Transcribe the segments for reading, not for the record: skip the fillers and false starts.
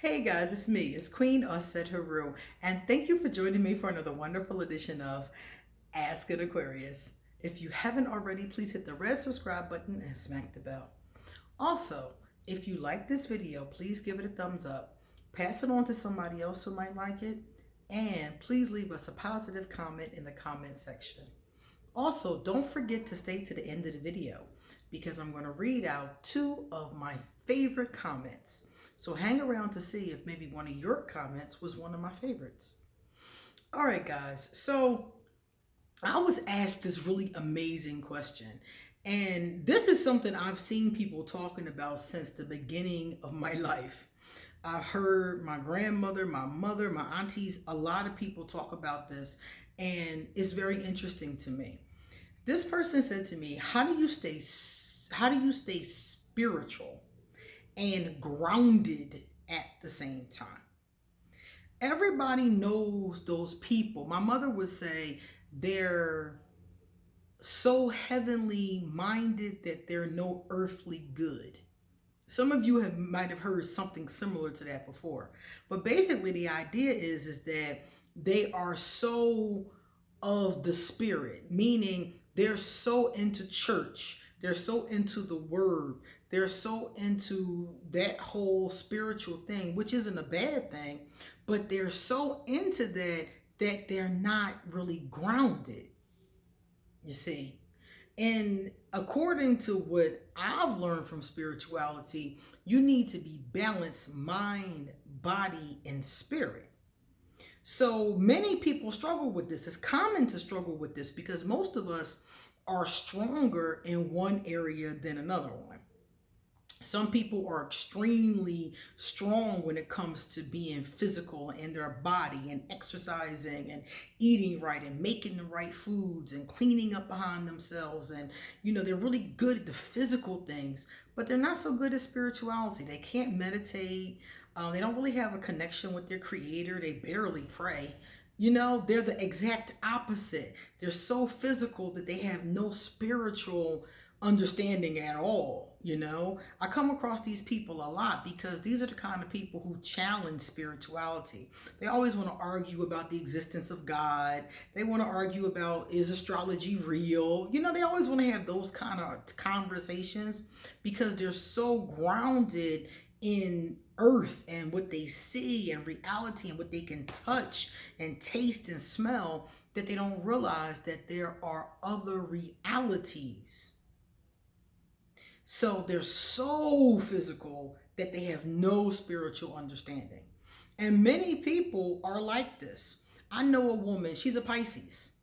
Hey guys, it's me. It's Queen Osset Haru, and thank you for joining me for another wonderful edition of Ask an Aquarius. If you haven't already, please hit the red subscribe button and smack the bell. Also, if you like this video, please give it a thumbs up, pass it on to somebody else who might like it, and please leave us a positive comment in the comment section. Also, don't forget to stay to the end of the video because I'm going to read out two of my favorite comments. So hang around to see if maybe one of your comments was one of my favorites. All right, guys. So I was asked this really amazing question. And this is something I've seen people talking about since the beginning of my life. I've heard my grandmother, my mother, my aunties, a lot of people talk about this, and it's very interesting to me. This person said to me, how do you stay spiritual and grounded at the same time? Everybody knows those people. My mother would say they're so heavenly minded that they're no earthly good. Some of you might have heard something similar to that before. But basically the idea is that they are so of the spirit, meaning they're so into church, they're so into the word, they're so into that whole spiritual thing, which isn't a bad thing, but they're so into that they're not really grounded, you see. And according to what I've learned from spirituality, you need to be balanced mind, body, and spirit. So many people struggle with this. It's common to struggle with this because most of us are stronger in one area than another one. Some people are extremely strong when it comes to being physical in their body and exercising and eating right and making the right foods and cleaning up behind themselves. And, they're really good at the physical things, but they're not so good at spirituality. They can't meditate. They don't really have a connection with their creator. They barely pray. They're the exact opposite. They're so physical that they have no spiritual understanding at all. I come across these people a lot because these are the kind of people who challenge spirituality. They always want to argue about the existence of God. They want to argue about, is astrology real? They always want to have those kind of conversations because they're so grounded in earth and what they see and reality and what they can touch and taste and smell that they don't realize that there are other realities. So they're so physical that they have no spiritual understanding. And many people are like this. I know a woman, she's a Pisces,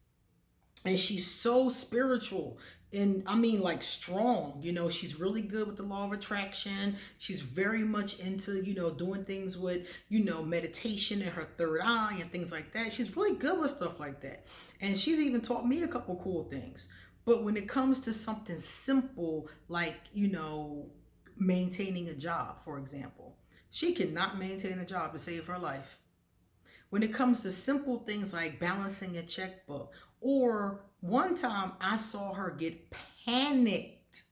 and she's so spiritual. And I mean, like, strong. She's really good with the law of attraction. She's very much into, doing things with, meditation and her third eye and things like that. She's really good with stuff like that. And she's even taught me a couple cool things. But when it comes to something simple, like, maintaining a job, for example, she cannot maintain a job to save her life. When it comes to simple things like balancing a checkbook, or one time I saw her get panicked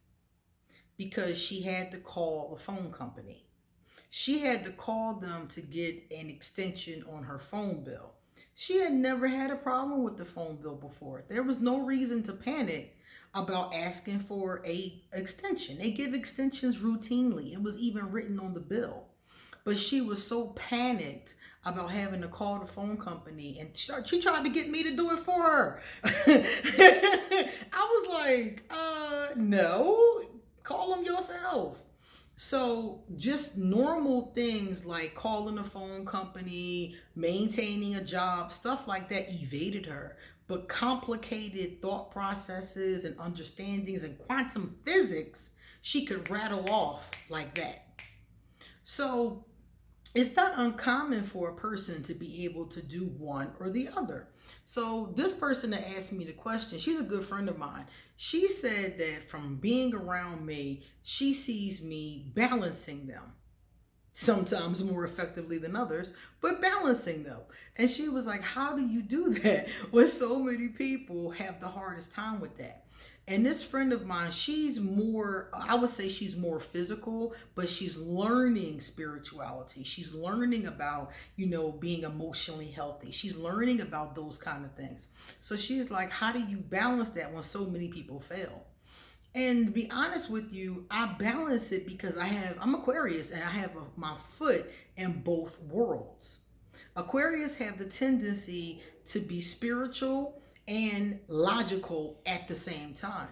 because she had to call the phone company. She had to call them to get an extension on her phone bill. She had never had a problem with the phone bill before. There was no reason to panic about asking for a extension. They give extensions routinely. It was even written on the bill. But she was so panicked about having to call the phone company, and she tried to get me to do it for her. I was like, no, call them yourself. So just normal things like calling a phone company, maintaining a job, stuff like that evaded her. But complicated thought processes and understandings and quantum physics, she could rattle off like that. So it's not uncommon for a person to be able to do one or the other. So this person that asked me the question, she's a good friend of mine. She said that from being around me, she sees me balancing them. Sometimes more effectively than others, but balancing them. And she was like, how do you do that when so many people have the hardest time with that? And this friend of mine, she's more, I would say she's more physical, but she's learning spirituality. She's learning about, being emotionally healthy. She's learning about those kind of things. So she's like, how do you balance that when so many people fail? And to be honest with you, I balance it because I'm Aquarius and I have my foot in both worlds. Aquarius have the tendency to be spiritual and logical at the same time.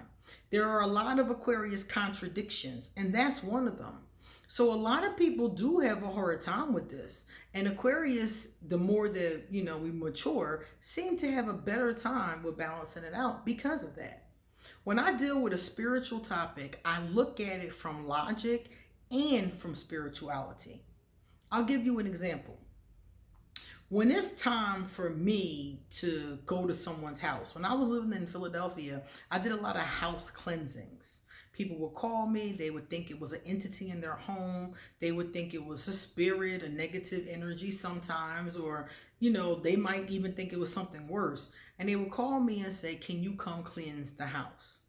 There are a lot of Aquarius contradictions, and that's one of them. So a lot of people do have a hard time with this. And Aquarius, the more that, we mature, seem to have a better time with balancing it out because of that. When I deal with a spiritual topic, I look at it from logic and from spirituality. I'll give you an example. When it's time for me to go to someone's house, when I was living in Philadelphia, I did a lot of house cleansings. People would call me, they would think it was an entity in their home, they would think it was a spirit, a negative energy sometimes, or, they might even think it was something worse. And they would call me and say, can you come cleanse the house?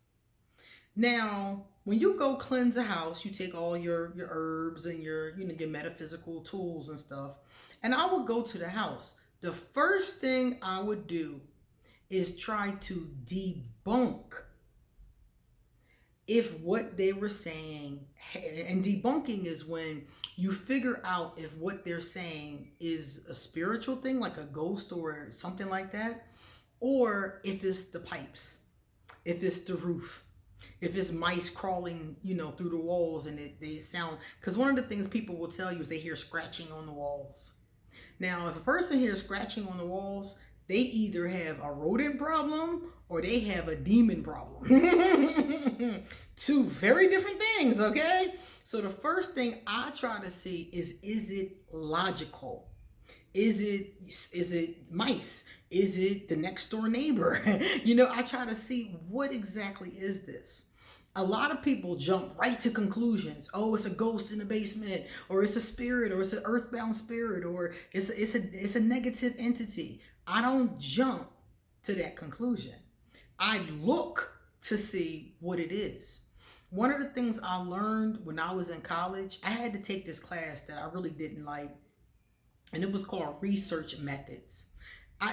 Now, when you go cleanse a house, you take all your herbs and your metaphysical tools and stuff. And I would go to the house. The first thing I would do is try to debunk if what they were saying, and debunking is when you figure out if what they're saying is a spiritual thing, like a ghost or something like that, or if it's the pipes, if it's the roof, if it's mice crawling, through the walls and they sound, because one of the things people will tell you is they hear scratching on the walls. Now, if a person hears scratching on the walls, they either have a rodent problem or they have a demon problem. Two very different things, okay? So the first thing I try to see is it logical? Is it mice? Is it the next door neighbor? I try to see what exactly is this. A lot of people jump right to conclusions. Oh, it's a ghost in the basement, or it's a spirit, or it's an earthbound spirit, or it's a negative entity. I don't jump to that conclusion. I look to see what it is. One of the things I learned when I was in college, I had to take this class that I really didn't like, and it was called Research Methods.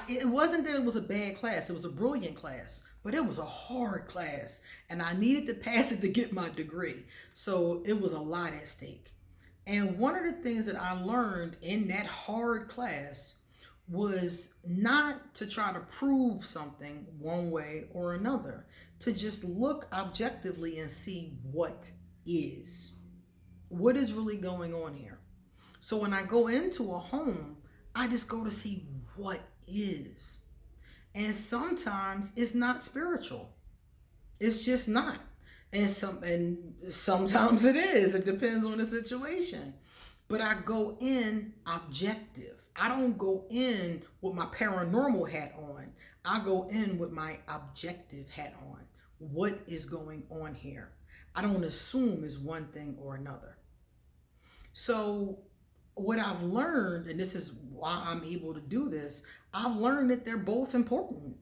It wasn't that it was a bad class, it was a brilliant class, but it was a hard class, and I needed to pass it to get my degree. So it was a lot at stake. And one of the things that I learned in that hard class was not to try to prove something one way or another, to just look objectively and see what is really going on here. So when I go into a home, I just go to see what is. And sometimes it's not spiritual. It's just not. And sometimes it is. It depends on the situation. But I go in objective. I don't go in with my paranormal hat on. I go in with my objective hat on. What is going on here? I don't assume it's one thing or another. So what I've learned, and this is why I'm able to do this, I've learned that they're both important.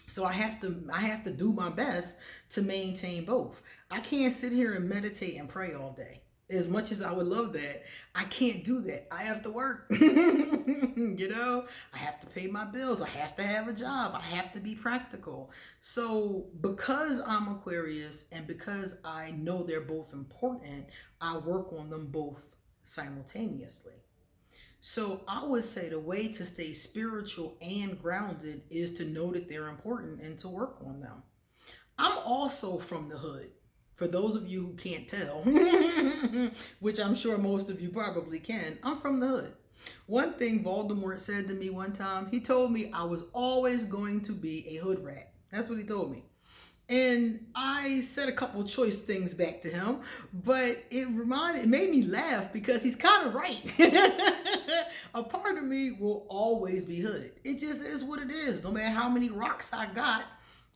So I have to do my best to maintain both. I can't sit here and meditate and pray all day. As much as I would love that, I can't do that. I have to work. I have to pay my bills. I have to have a job. I have to be practical. So because I'm Aquarius and because I know they're both important, I work on them both simultaneously. So I would say the way to stay spiritual and grounded is to know that they're important and to work on them. I'm also from the hood. For those of you who can't tell, which I'm sure most of you probably can, I'm from the hood. One thing Voldemort said to me one time, he told me I was always going to be a hood rat. That's what he told me. And I said a couple choice things back to him, but it made me laugh because he's kind of right. A part of me will always be hood. It just is what it is. No matter how many rocks I got,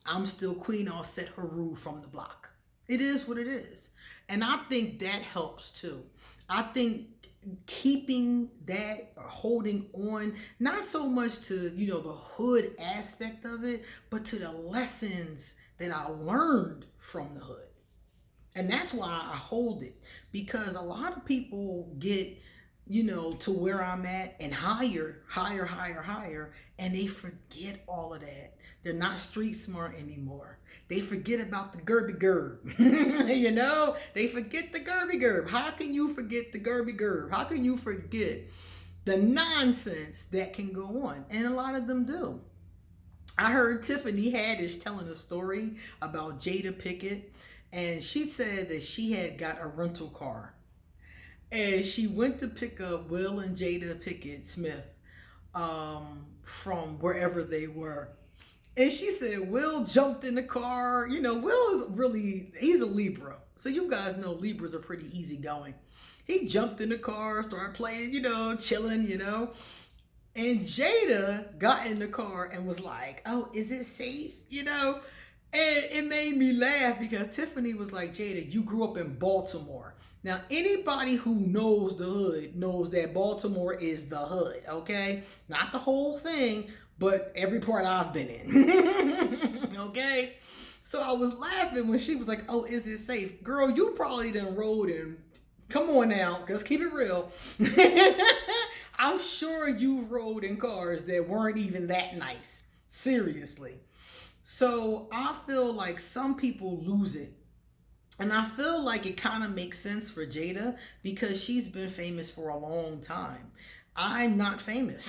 I'm still Queen Set Haru from the block. It is what it is. And I think that helps too. I think keeping that or holding on, not so much to, the hood aspect of it, but to the lessons that I learned from the hood. And that's why I hold it, because a lot of people get, to where I'm at and higher, and they forget all of that. They're not street smart anymore. They forget about the Gerby Gerb. They forget the Gerby Gerb. How can you forget the Gerby Gerb? How can you forget the nonsense that can go on? And a lot of them do. I heard Tiffany Haddish telling a story about Jada Pinkett, and she said that she had got a rental car, and she went to pick up Will and Jada Pinkett Smith from wherever they were. And she said Will jumped in the car. Will is he's a Libra. So you guys know Libras are pretty easygoing. He jumped in the car, started playing, chilling, And Jada got in the car and was like, "Oh, is it safe?" And it made me laugh because Tiffany was like, "Jada, you grew up in Baltimore." Now, anybody who knows the hood knows that Baltimore is the hood, okay? Not the whole thing, but every part I've been in, okay? So I was laughing when she was like, "Oh, is it safe?" Girl, you probably done rode in. Come on now, let's keep it real. I'm sure you rode in cars that weren't even that nice. Seriously. So I feel like some people lose it. And I feel like it kind of makes sense for Jada because she's been famous for a long time. I'm not famous.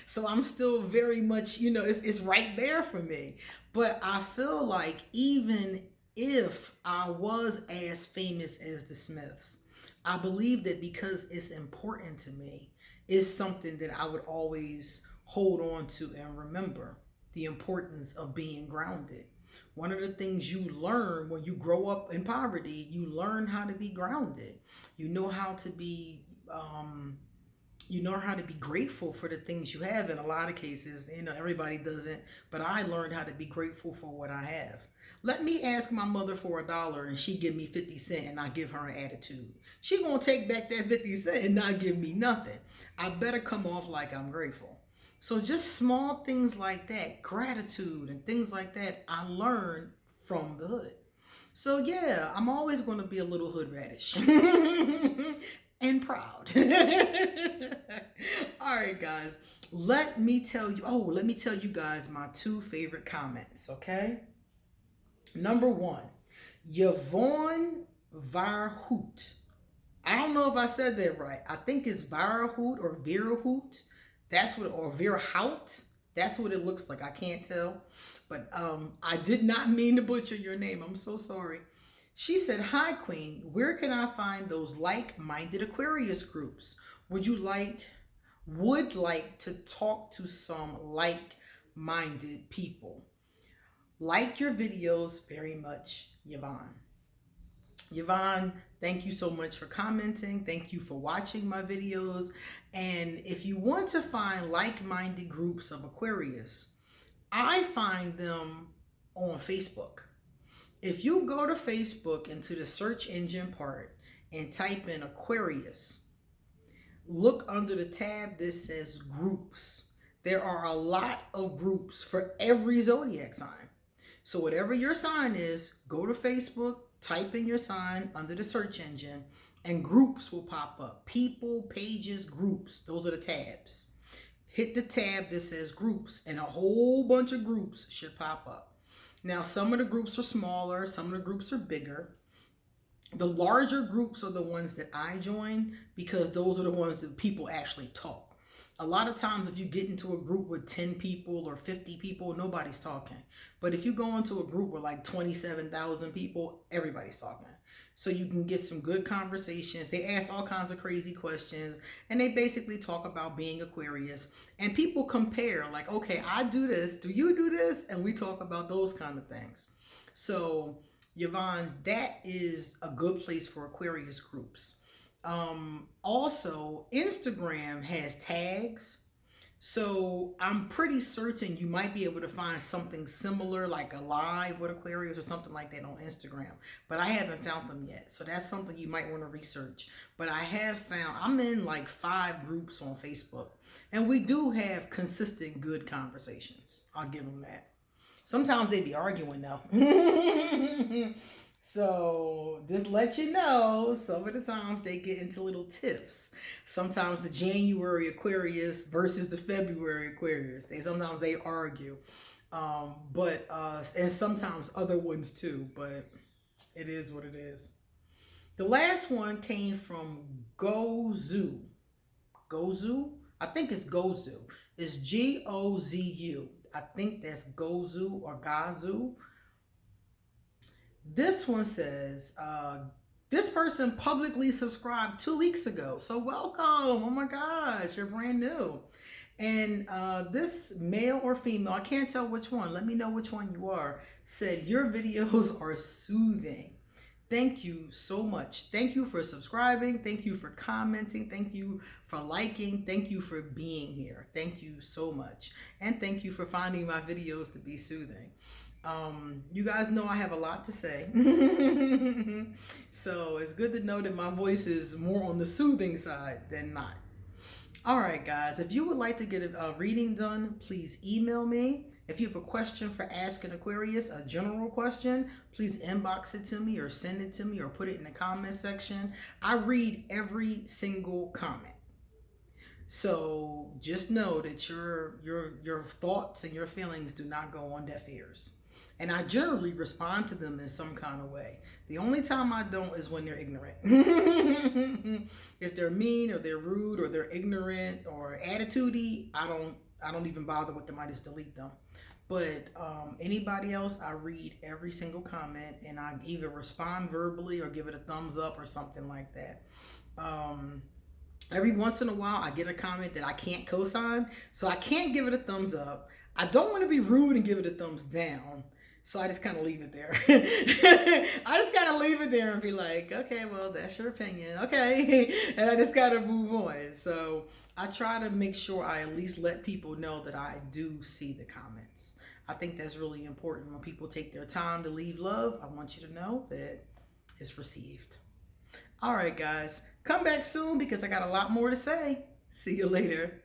So I'm still very much, it's right there for me. But I feel like even if I was as famous as the Smiths, I believe that because it's important to me, it's something that I would always hold on to and remember the importance of being grounded. One of the things you learn when you grow up in poverty, you learn how to be grounded. You know how to be grateful for the things you have. In a lot of cases, everybody doesn't, but I learned how to be grateful for what I have. Let me ask my mother for $1 and she give me 50 cents and I give her an attitude. She gonna take back that 50 cents and not give me nothing. I better come off like I'm grateful. So just small things like that, gratitude and things like that, I learned from the hood. So yeah, I'm always going to be a little hood radish and proud. All right, guys, let me tell you guys my 2 favorite comments, okay? Number 1, Yvonne Varhoot. I don't know if I said that right. I think it's Varhoot or Verahoot. Or Vera Hout. That's what it looks like. I can't tell. But I did not mean to butcher your name. I'm so sorry. She said, "Hi, Queen. Where can I find those like-minded Aquarius groups? Would like to talk to some like-minded people. Like your videos very much, Yvonne." Yvonne, thank you so much for commenting. Thank you for watching my videos. And if you want to find like-minded groups of Aquarius, I find them on Facebook. If you go to Facebook into the search engine part and type in Aquarius, look under the tab that says groups. There are a lot of groups for every zodiac sign. So whatever your sign is, go to Facebook, type in your sign under the search engine, and groups will pop up. People, pages, groups. Those are the tabs. Hit the tab that says groups, and a whole bunch of groups should pop up. Now, some of the groups are smaller. Some of the groups are bigger. The larger groups are the ones that I join because those are the ones that people actually talk. A lot of times if you get into a group with 10 people or 50 people, nobody's talking. But if you go into a group with like 27,000 people, everybody's talking. So you can get some good conversations. They ask all kinds of crazy questions, and they basically talk about being Aquarius. And people compare, like, okay, I do this, do you do this? And we talk about those kind of things. So Yvonne, that is a good place for Aquarius groups. Also, Instagram has tags. So I'm pretty certain you might be able to find something similar, like a live with Aquarius or something like that on Instagram. But I haven't found them yet. So that's something you might want to research. But I have found, I'm in like 5 groups on Facebook. And we do have consistent good conversations. I'll give them that. Sometimes they be arguing though. So just let you know, some of the times they get into little tiffs. Sometimes the January Aquarius versus the February Aquarius. Sometimes they argue. But and sometimes other ones too, but it is what it is. The last one came from Gozu. Gozu? I think it's Gozu. It's Gozu. I think that's Gozu or Gazu. This one says, this person publicly subscribed 2 weeks ago. So welcome. Oh my gosh, you're brand new. And this male or female, I can't tell which one, let me know which one you are, said your videos are soothing. Thank you so much. Thank you for subscribing. Thank you for commenting. Thank you for liking. Thank you for being here. Thank you so much. And thank you for finding my videos to be soothing. You guys know I have a lot to say. So it's good to know that my voice is more on the soothing side than not. All right, guys, if you would like to get a reading done, please email me. If you have a question for Ask an Aquarius, a general question, please inbox it to me or send it to me or put it in the comment section. I read every single comment. So just know that your thoughts and your feelings do not go on deaf ears. And I generally respond to them in some kind of way. The only time I don't is when they're ignorant. If they're mean or they're rude or they're ignorant or attitudey, I don't even bother with them. I just delete them. But anybody else, I read every single comment and I either respond verbally or give it a thumbs up or something like that. Every once in a while, I get a comment that I can't co-sign, so I can't give it a thumbs up. I don't want to be rude and give it a thumbs down. So I just kind of leave it there. I just kind of leave it there and be like, okay, well, that's your opinion. Okay. And I just got to move on. So I try to make sure I at least let people know that I do see the comments. I think that's really important. When people take their time to leave love, I want you to know that it's received. All right, guys. Come back soon because I got a lot more to say. See you later.